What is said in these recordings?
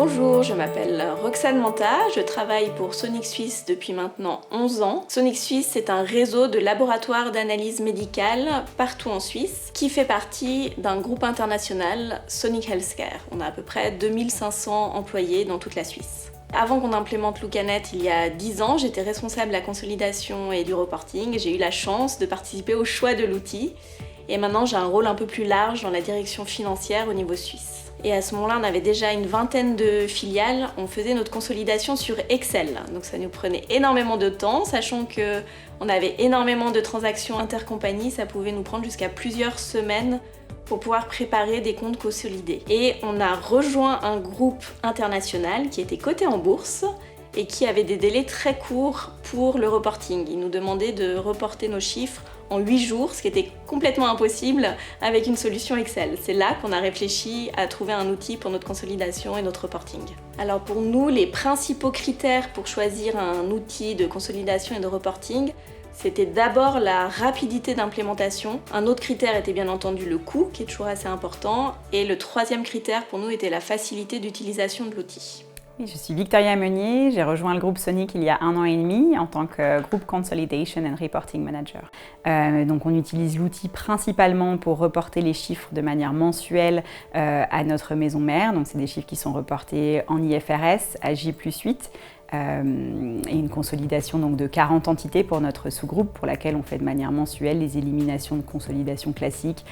Bonjour, je m'appelle Roxane Manta, je travaille pour Sonic Suisse depuis maintenant 11 ans. Sonic Suisse, c'est un réseau de laboratoires d'analyse médicale partout en Suisse qui fait partie d'un groupe international, Sonic Healthcare. On a à peu près 2500 employés dans toute la Suisse. Avant qu'on implémente LookANet il y a 10 ans, j'étais responsable de la consolidation et du reporting. J'ai eu la chance de participer au choix de l'outil. Et maintenant, j'ai un rôle un peu plus large dans la direction financière au niveau suisse. Et à ce moment-là, on avait déjà une vingtaine de filiales. On faisait notre consolidation sur Excel. Donc ça nous prenait énormément de temps, sachant qu'on avait énormément de transactions intercompagnies. Ça pouvait nous prendre jusqu'à plusieurs semaines pour pouvoir préparer des comptes consolidés. Et on a rejoint un groupe international qui était coté en bourse et qui avait des délais très courts pour le reporting. Ils nous demandaient de reporter nos chiffres en 8 jours, ce qui était complètement impossible avec une solution Excel. C'est là qu'on a réfléchi à trouver un outil pour notre consolidation et notre reporting. Alors pour nous, les principaux critères pour choisir un outil de consolidation et de reporting, c'était d'abord la rapidité d'implémentation. Un autre critère était bien entendu le coût, qui est toujours assez important. Et le troisième critère pour nous était la facilité d'utilisation de l'outil. Oui, je suis Victoria Meunier, j'ai rejoint le groupe Sonic il y a 1 an et demi en tant que Group Consolidation and Reporting Manager. Donc on utilise l'outil principalement pour reporter les chiffres de manière mensuelle à notre maison mère. Donc c'est des chiffres qui sont reportés en IFRS à J+8. Et une consolidation donc de 40 entités pour notre sous-groupe pour laquelle on fait de manière mensuelle les éliminations de consolidation classiques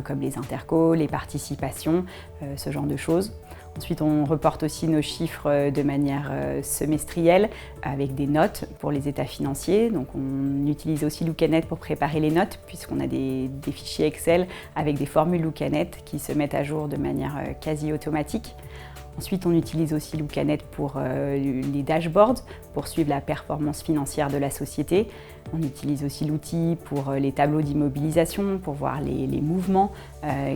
comme les intercos, les participations, ce genre de choses. Ensuite, on reporte aussi nos chiffres de manière semestrielle avec des notes pour les états financiers. Donc on utilise aussi LookANet pour préparer les notes puisqu'on a des fichiers Excel avec des formules LookANet qui se mettent à jour de manière quasi automatique. Ensuite, on utilise aussi LookANet pour les dashboards, pour suivre la performance financière de la société. On utilise aussi l'outil pour les tableaux d'immobilisation, pour voir les mouvements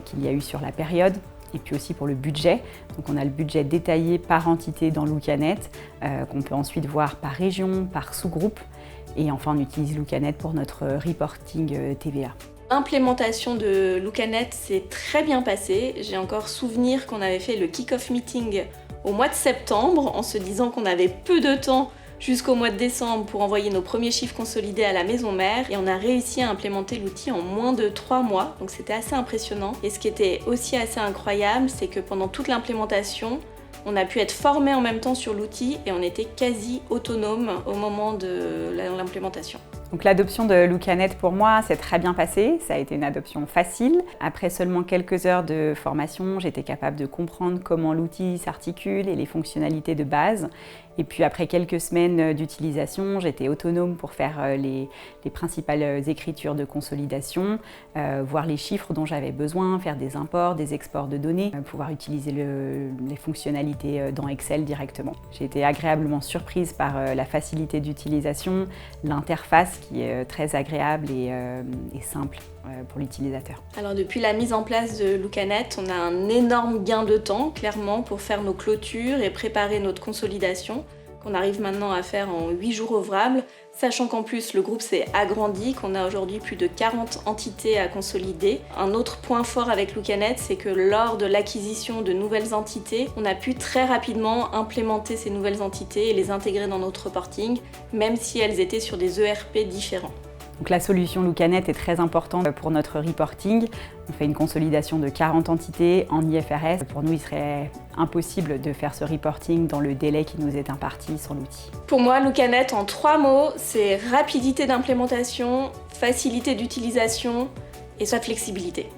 qu'il y a eu sur la période. Et puis aussi pour le budget. Donc on a le budget détaillé par entité dans LookANet, qu'on peut ensuite voir par région, par sous-groupe. Et enfin, on utilise LookANet pour notre reporting TVA. L'implémentation de LookANet s'est très bien passée. J'ai encore souvenir qu'on avait fait le kick-off meeting au mois de septembre en se disant qu'on avait peu de temps jusqu'au mois de décembre pour envoyer nos premiers chiffres consolidés à la maison mère et on a réussi à implémenter l'outil en moins de 3 mois, donc c'était assez impressionnant. Et ce qui était aussi assez incroyable, c'est que pendant toute l'implémentation, on a pu être formé en même temps sur l'outil et on était quasi autonome au moment de l'implémentation. Donc l'adoption de LookANet pour moi s'est très bien passée, ça a été une adoption facile. Après seulement quelques heures de formation, j'étais capable de comprendre comment l'outil s'articule et les fonctionnalités de base. Et puis après quelques semaines d'utilisation, j'étais autonome pour faire les principales écritures de consolidation, voir les chiffres dont j'avais besoin, faire des imports, des exports de données, pouvoir utiliser les fonctionnalités dans Excel directement. J'ai été agréablement surprise par la facilité d'utilisation, l'interface qui est très agréable et simple pour l'utilisateur. Alors depuis la mise en place de LookANet, on a un énorme gain de temps, clairement, pour faire nos clôtures et préparer notre consolidation, qu'on arrive maintenant à faire en 8 jours ouvrables, sachant qu'en plus le groupe s'est agrandi, qu'on a aujourd'hui plus de 40 entités à consolider. Un autre point fort avec LookANet, c'est que lors de l'acquisition de nouvelles entités, on a pu très rapidement implémenter ces nouvelles entités et les intégrer dans notre reporting, même si elles étaient sur des ERP différents. Donc la solution LookANet est très importante pour notre reporting. On fait une consolidation de 40 entités en IFRS. Pour nous, il serait impossible de faire ce reporting dans le délai qui nous est imparti sur l'outil. Pour moi, LookANet, en 3 mots, c'est rapidité d'implémentation, facilité d'utilisation et sa flexibilité.